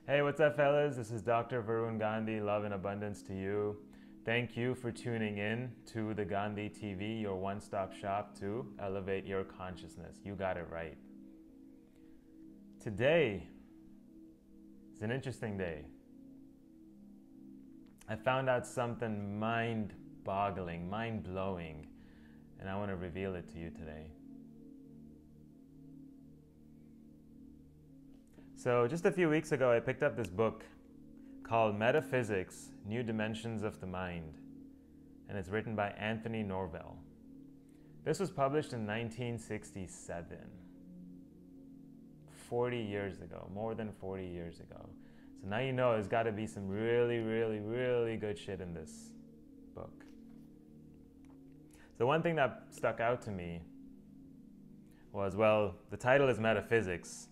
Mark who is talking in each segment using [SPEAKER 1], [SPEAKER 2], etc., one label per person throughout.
[SPEAKER 1] Hey, what's up, fellas? This is Dr. Varun Gandhi. Love and abundance to you. Thank you for tuning in to the Gandhi TV, your one-stop shop to elevate your consciousness. You got it right. Today is an interesting day. I found out something mind-boggling, mind-blowing, and I want to reveal it to you today. So just a few weeks ago, I picked up this book called Metaphysics, New Dimensions of the Mind, and it's written by Anthony Norvell. This was published in 1967, 40 years ago, more than 40 years ago. So now you know there's got to be some really, really, really good shit in this book. So one thing that stuck out to me was, well, the title is Metaphysics.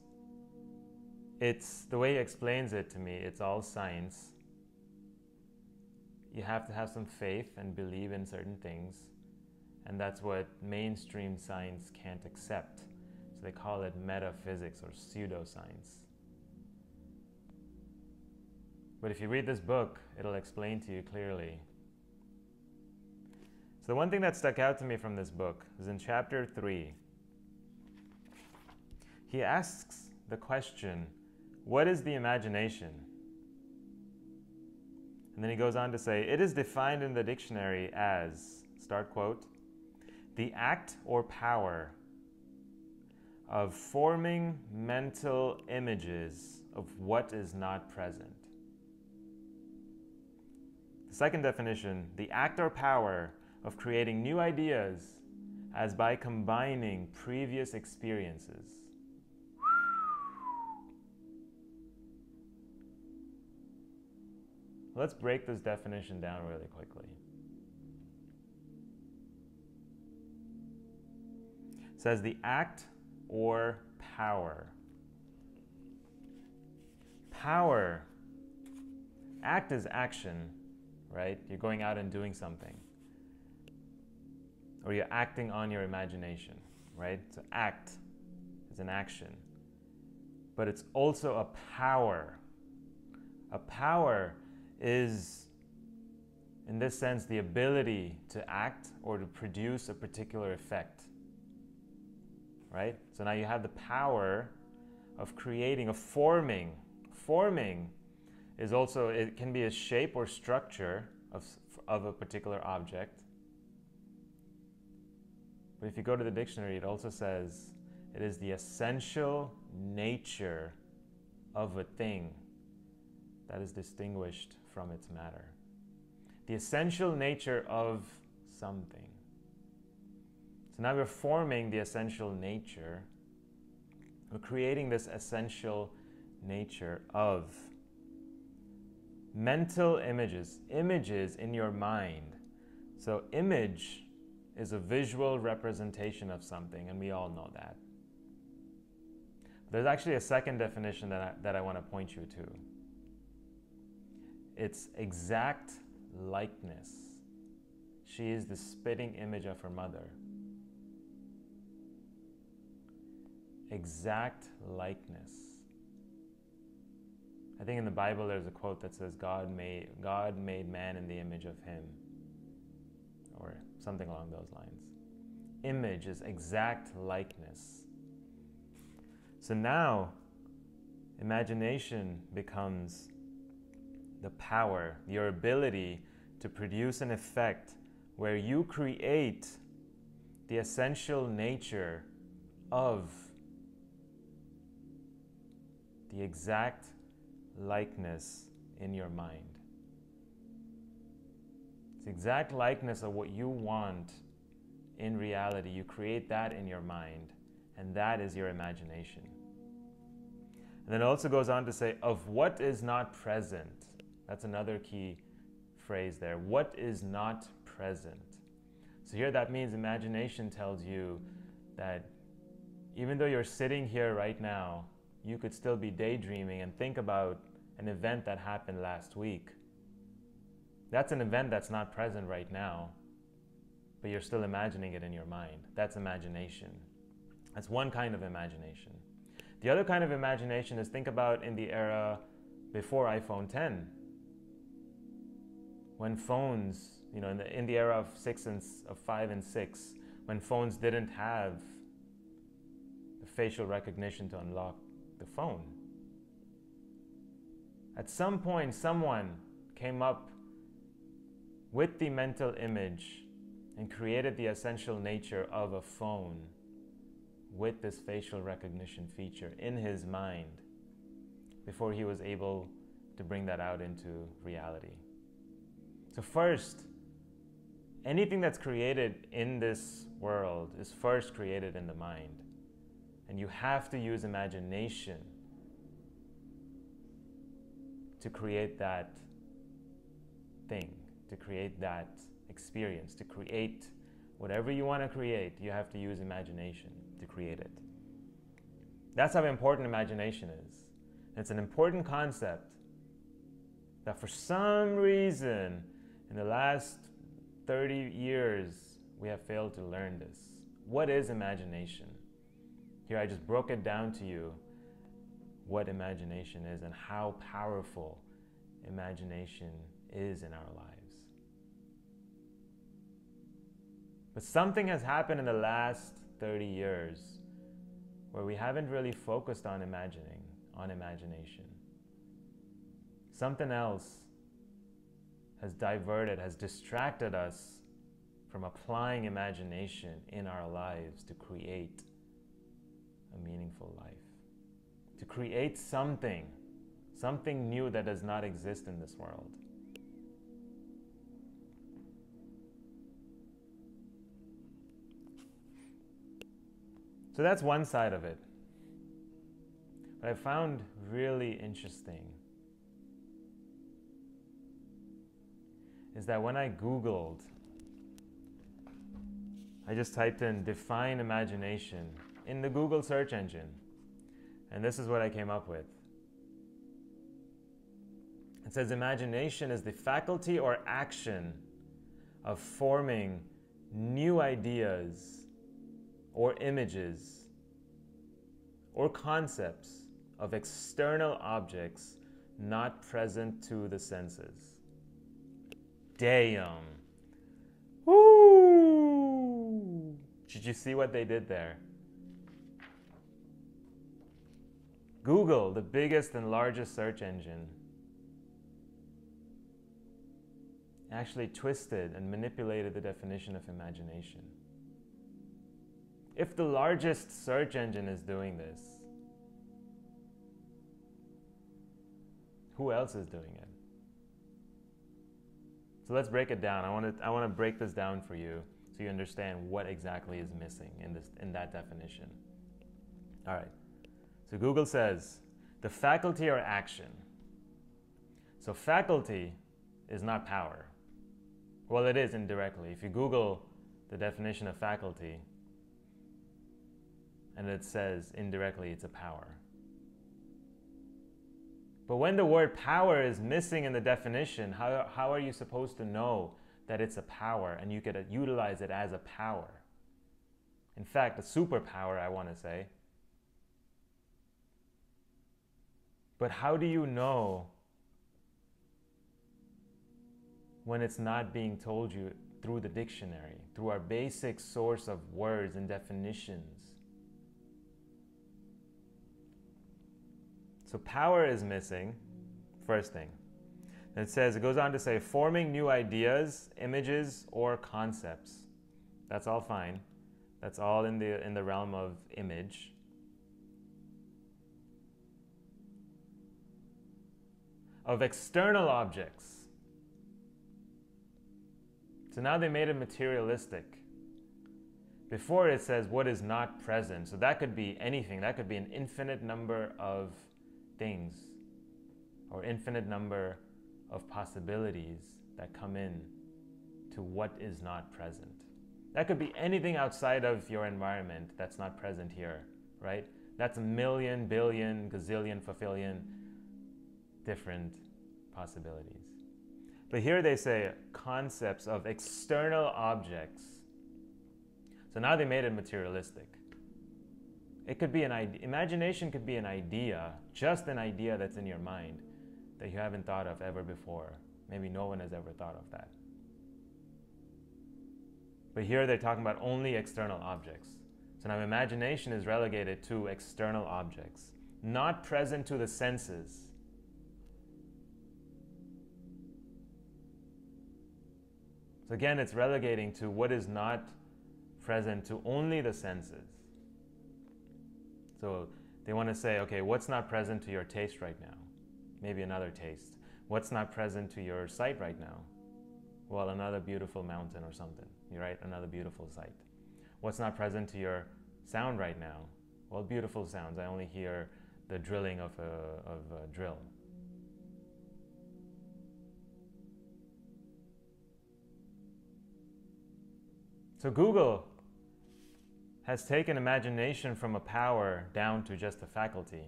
[SPEAKER 1] It's the way he explains it to me, it's all science. You have to have some faith and believe in certain things, and that's what mainstream science can't accept. So they call it metaphysics or pseudoscience. But if you read this book, it'll explain to you clearly. So the one thing that stuck out to me from this book is in chapter 3. He asks the question, what is the imagination? And then he goes on to say, it is defined in the dictionary as, start quote, the act or power of forming mental images of what is not present. The second definition, the act or power of creating new ideas as by combining previous experiences. Let's break this definition down really quickly. It says the act or power. Power. Act is action, right? You're going out and doing something. Or you're acting on your imagination, right? So act is an action. But it's also a power. A power is, in this sense, the ability to act or to produce a particular effect, right? So now you have the power of creating, of forming. Forming is also, it can be a shape or structure of a particular object. But if you go to the dictionary, it also says it is the essential nature of a thing that is distinguished from its matter. The essential nature of something. So now we're forming the essential nature. We're creating this essential nature of mental images. Images in your mind. So image is a visual representation of something, and we all know that. There's actually a second definition that I want to point you to. It's exact likeness. She is the spitting image of her mother. Exact likeness. I think in the Bible there's a quote that says, God made man in the image of him, or something along those lines. Image is exact likeness. So now, imagination becomes the power, your ability to produce an effect where you create the essential nature of the exact likeness in your mind. It's the exact likeness of what you want in reality. You create that in your mind, and that is your imagination. And then it also goes on to say, of what is not present. That's another key phrase there. What is not present? So here that means imagination tells you that even though you're sitting here right now, you could still be daydreaming and think about an event that happened last week. That's an event that's not present right now, but you're still imagining it in your mind. That's imagination. That's one kind of imagination. The other kind of imagination is, think about in the era before iPhone 10. When phones, in the era of 5 and 6, when phones didn't have the facial recognition to unlock the phone. At some point, someone came up with the mental image and created the essential nature of a phone with this facial recognition feature in his mind before he was able to bring that out into reality. So first, anything that's created in this world is first created in the mind. And you have to use imagination to create that thing, to create that experience, to create whatever you want to create. You have to use imagination to create it. That's how important imagination is. It's an important concept that for some reason in the last 30 years we have failed to learn this. What is imagination? Here I just broke it down to you what imagination is and how powerful imagination is in our lives. But something has happened in the last 30 years where we haven't really focused on imagination. Something else has distracted us from applying imagination in our lives to create a meaningful life, to create something new that does not exist in this world. So that's one side of it. What I found really interesting is that when I Googled, I just typed in define imagination in the Google search engine, and this is what I came up with. It says imagination is the faculty or action of forming new ideas or images or concepts of external objects not present to the senses. Damn. Woo! Did you see what they did there? Google, the biggest and largest search engine, actually twisted and manipulated the definition of imagination. If the largest search engine is doing this, who else is doing it? So let's break it down. I want to break this down for you so you understand what exactly is missing in that definition. All right. So Google says the faculty or action. So faculty is not power. Well, it is indirectly. If you Google the definition of faculty and it says indirectly it's a power. But when the word power is missing in the definition, how are you supposed to know that it's a power and you could utilize it as a power? In fact, a superpower, I want to say. But how do you know when it's not being told you through the dictionary, through our basic source of words and definitions? So power is missing, first thing. And it goes on to say, forming new ideas, images, or concepts. That's all fine. That's all in the realm of image. Of external objects. So now they made it materialistic. Before it says what is not present. So that could be anything. That could be an infinite number of things or infinite number of possibilities that come in to what is not present. That could be anything outside of your environment that's not present here, right? That's a million, billion, gazillion, fulfillion different possibilities. But here they say concepts of external objects. So now they made it materialistic. It could be an idea. Imagination could be an idea, just an idea that's in your mind. that you haven't thought of ever before. Maybe no one has ever thought of that. But here they're talking about only external objects. So now imagination is relegated to external objects, not present to the senses. So again, it's relegating to what is not present to only the senses. So they want to say, okay, what's not present to your taste right now? Maybe another taste. What's not present to your sight right now? Well, another beautiful mountain or something, right? Another beautiful sight. What's not present to your sound right now? Well, beautiful sounds. I only hear the drilling of a drill. So Google has taken imagination from a power down to just a faculty,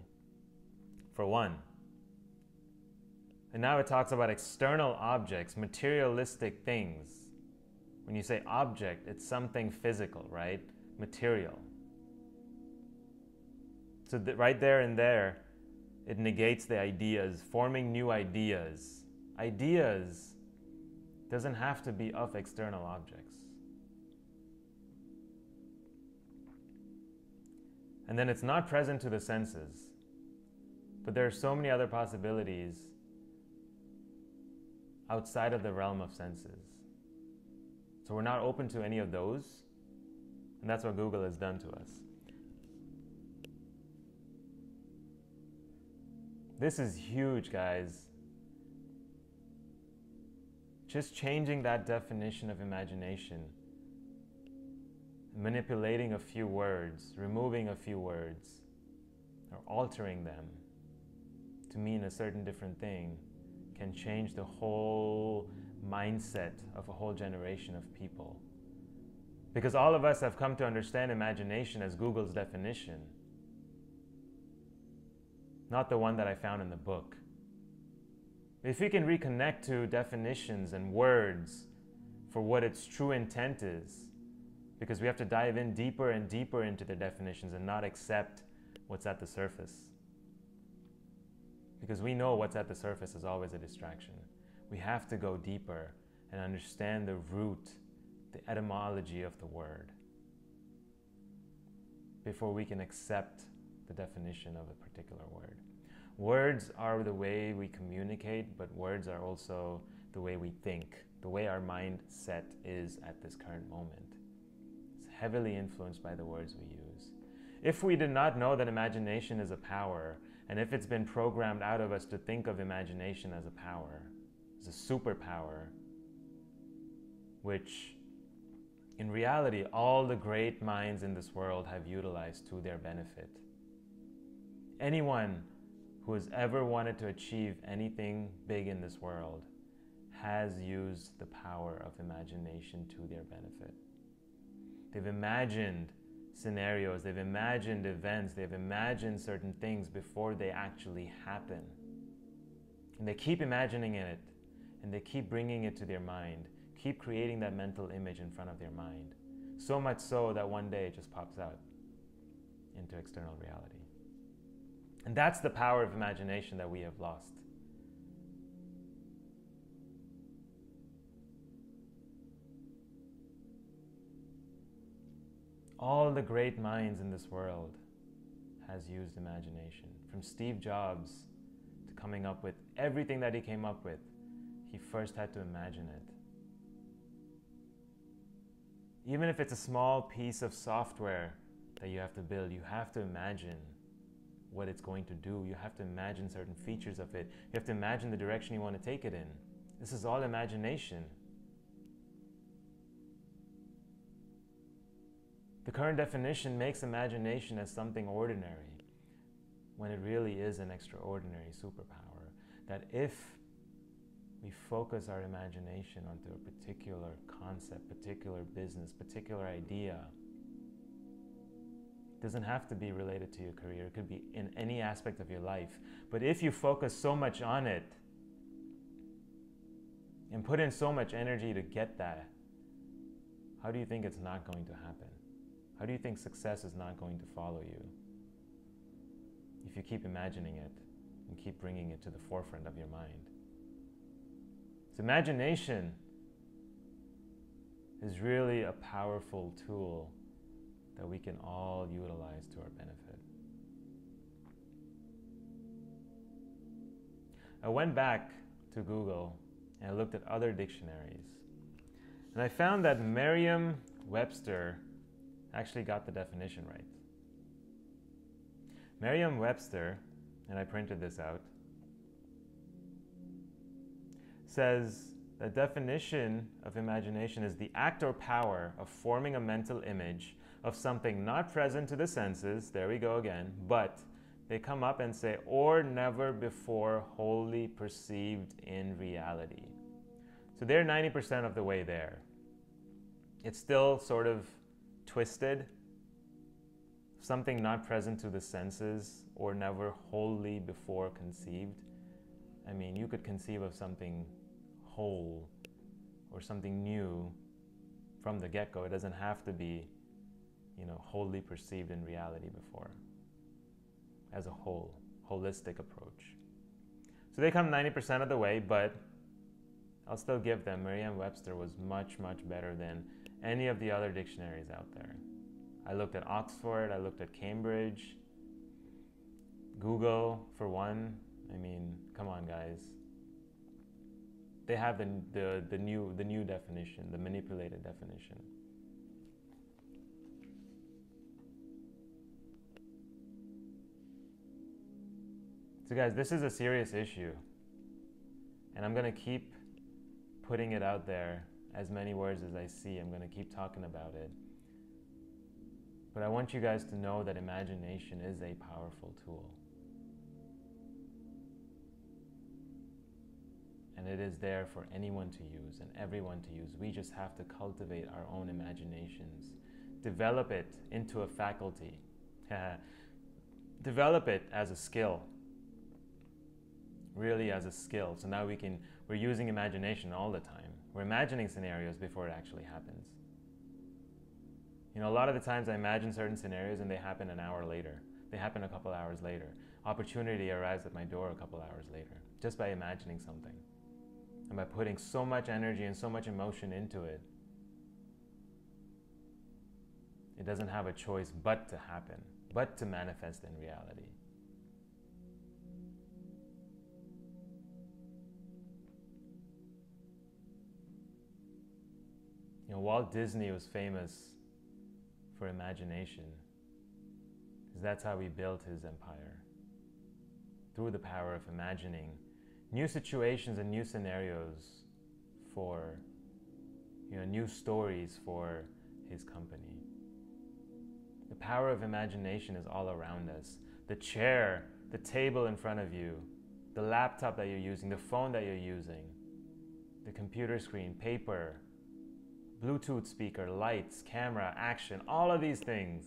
[SPEAKER 1] for one. And now it talks about external objects, materialistic things. When you say object, it's something physical, right? Material. So right there and there, it negates the ideas, forming new ideas. Ideas doesn't have to be of external objects. And then it's not present to the senses. But there are so many other possibilities outside of the realm of senses. So we're not open to any of those. And that's what Google has done to us. This is huge, guys. Just changing that definition of imagination, manipulating a few words, removing a few words, or altering them to mean a certain different thing can change the whole mindset of a whole generation of people. Because all of us have come to understand imagination as Google's definition, not the one that I found in the book. If we can reconnect to definitions and words for what its true intent is, because we have to dive in deeper and deeper into the definitions and not accept what's at the surface. Because we know what's at the surface is always a distraction. We have to go deeper and understand the root, the etymology of the word, before we can accept the definition of a particular word. Words are the way we communicate, but words are also the way we think, the way our mindset is at this current moment. It's heavily influenced by the words we use. If we did not know that imagination is a power, and if it's been programmed out of us to think of imagination as a power, as a superpower, which in reality all the great minds in this world have utilized to their benefit. Anyone who has ever wanted to achieve anything big in this world has used the power of imagination to their benefit. They've imagined scenarios, they've imagined events, they've imagined certain things before they actually happen. And they keep imagining it, and they keep bringing it to their mind, keep creating that mental image in front of their mind. So much so that one day it just pops out into external reality. And that's the power of imagination that we have lost. All the great minds in this world has used imagination. From Steve Jobs to coming up with everything that he came up with, he first had to imagine it. Even if it's a small piece of software that you have to build, you have to imagine what it's going to do. You have to imagine certain features of it. You have to imagine the direction you want to take it in. This is all imagination. The current definition makes imagination as something ordinary, when it really is an extraordinary superpower. That if we focus our imagination onto a particular concept, particular business, particular idea, it doesn't have to be related to your career. It could be in any aspect of your life. But if you focus so much on it and put in so much energy to get that, how do you think it's not going to happen? How do you think success is not going to follow you? If you keep imagining it and keep bringing it to the forefront of your mind. So imagination is really a powerful tool that we can all utilize to our benefit. I went back to Google and I looked at other dictionaries. And I found that Merriam-Webster actually got the definition right. Merriam-Webster, and I printed this out, says the definition of imagination is the act or power of forming a mental image of something not present to the senses, there we go again, but they come up and say, or never before wholly perceived in reality. So they're 90% of the way there. It's still sort of twisted, something not present to the senses or never wholly before conceived. I mean, you could conceive of something whole or something new from the get-go. It doesn't have to be, wholly perceived in reality before, as a whole, holistic approach. So they come 90% of the way, but I'll still give them, Merriam-Webster was much, much better than any of the other dictionaries out there. I looked at Oxford, I looked at Cambridge, Google for one. I mean, come on guys. They have the new definition, the manipulated definition. So guys, this is a serious issue. And I'm going to keep putting it out there, as many words as I see. I'm going to keep talking about it. But I want you guys to know that imagination is a powerful tool. And it is there for anyone to use and everyone to use. We just have to cultivate our own imaginations. Develop it into a faculty. Develop it as a skill. Really as a skill. So now we're using imagination all the time. We're imagining scenarios before it actually happens. A lot of the times I imagine certain scenarios and they happen an hour later. They happen a couple hours later. Opportunity arrives at my door a couple hours later, just by imagining something. And by putting so much energy and so much emotion into it, it doesn't have a choice but to happen, but to manifest in reality. Walt Disney was famous for imagination, because that's how he built his empire. Through the power of imagining new situations and new scenarios for, new stories for his company. The power of imagination is all around us. The chair, the table in front of you, the laptop that you're using, the phone that you're using, the computer screen, paper, Bluetooth speaker, lights, camera, action, all of these things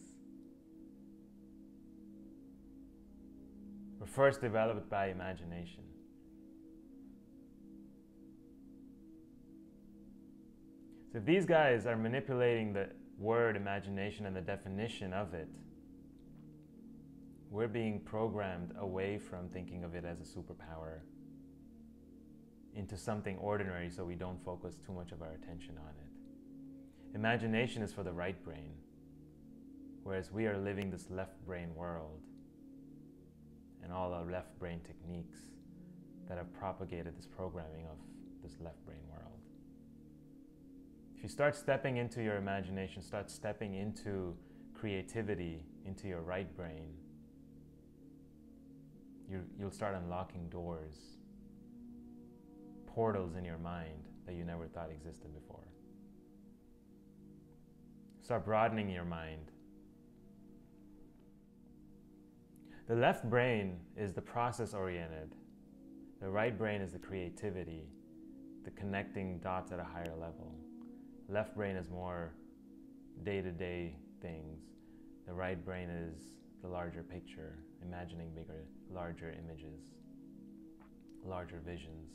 [SPEAKER 1] were first developed by imagination. So if these guys are manipulating the word imagination and the definition of it, we're being programmed away from thinking of it as a superpower into something ordinary, so we don't focus too much of our attention on it. Imagination is for the right brain, whereas we are living this left brain world and all our left brain techniques that have propagated this programming of this left brain world. If you start stepping into your imagination, start stepping into creativity, into your right brain, you'll start unlocking doors, portals in your mind that you never thought existed before. Start broadening your mind. The left brain is the process-oriented. The right brain is the creativity, the connecting dots at a higher level. Left brain is more day-to-day things. The right brain is the larger picture, imagining bigger, larger images, larger visions.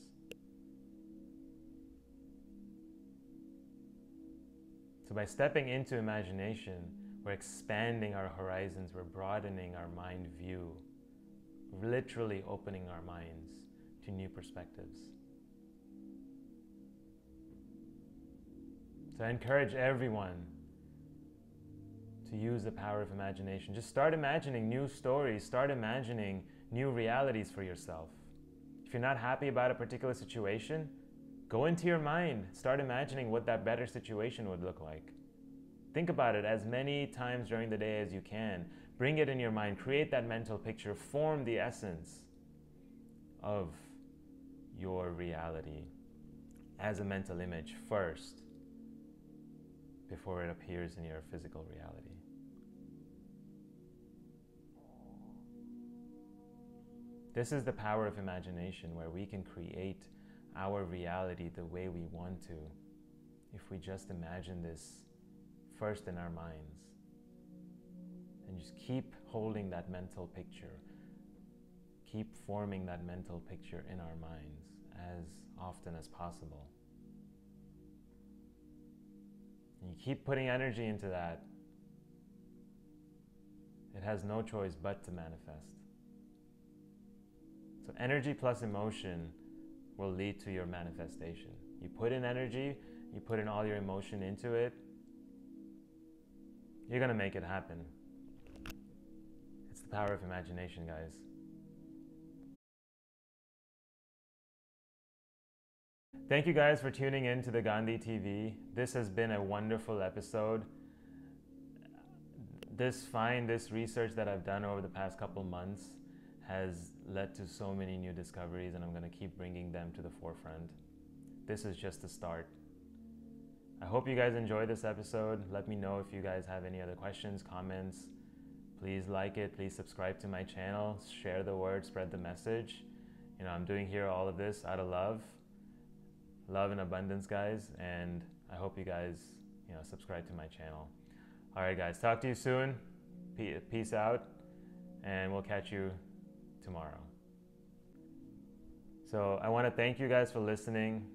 [SPEAKER 1] So by stepping into imagination, we're expanding our horizons, we're broadening our mind view literally opening our minds to new perspectives. So I encourage everyone to use the power of imagination. Just start imagining new stories, start imagining new realities for yourself. If you're not happy about a particular situation, go into your mind, start imagining what that better situation would look like. Think about it as many times during the day as you can. Bring it in your mind, create that mental picture, form the essence of your reality as a mental image first, before it appears in your physical reality. This is the power of imagination, where we can create our reality the way we want to if we just imagine this first in our minds. And just keep holding that mental picture. Keep forming that mental picture in our minds as often as possible. And you keep putting energy into that. It has no choice but to manifest. So energy plus emotion will lead to your manifestation. You put in energy, you put in all your emotion into it, you're going to make it happen. It's the power of imagination, guys. Thank you guys for tuning in to the Gandhi TV. This has been a wonderful episode. This research that I've done over the past couple months has led to so many new discoveries, and I'm going to keep bringing them to the forefront. This is just the start. I hope you guys enjoyed this episode. Let me know if you guys have any other questions, comments. Please like it. Please subscribe to my channel. Share the word. Spread the message. I'm doing here all of this out of love. Love and abundance, guys. And I hope you guys, subscribe to my channel. All right, guys. Talk to you soon. Peace out. And we'll catch you tomorrow. So I want to thank you guys for listening.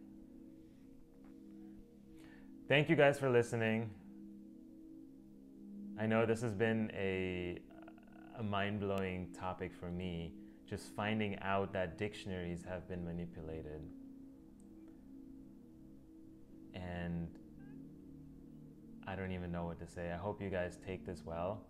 [SPEAKER 1] Thank you guys for listening. I know this has been a mind-blowing topic for me, just finding out that dictionaries have been manipulated. And I don't even know what to say. I hope you guys take this well.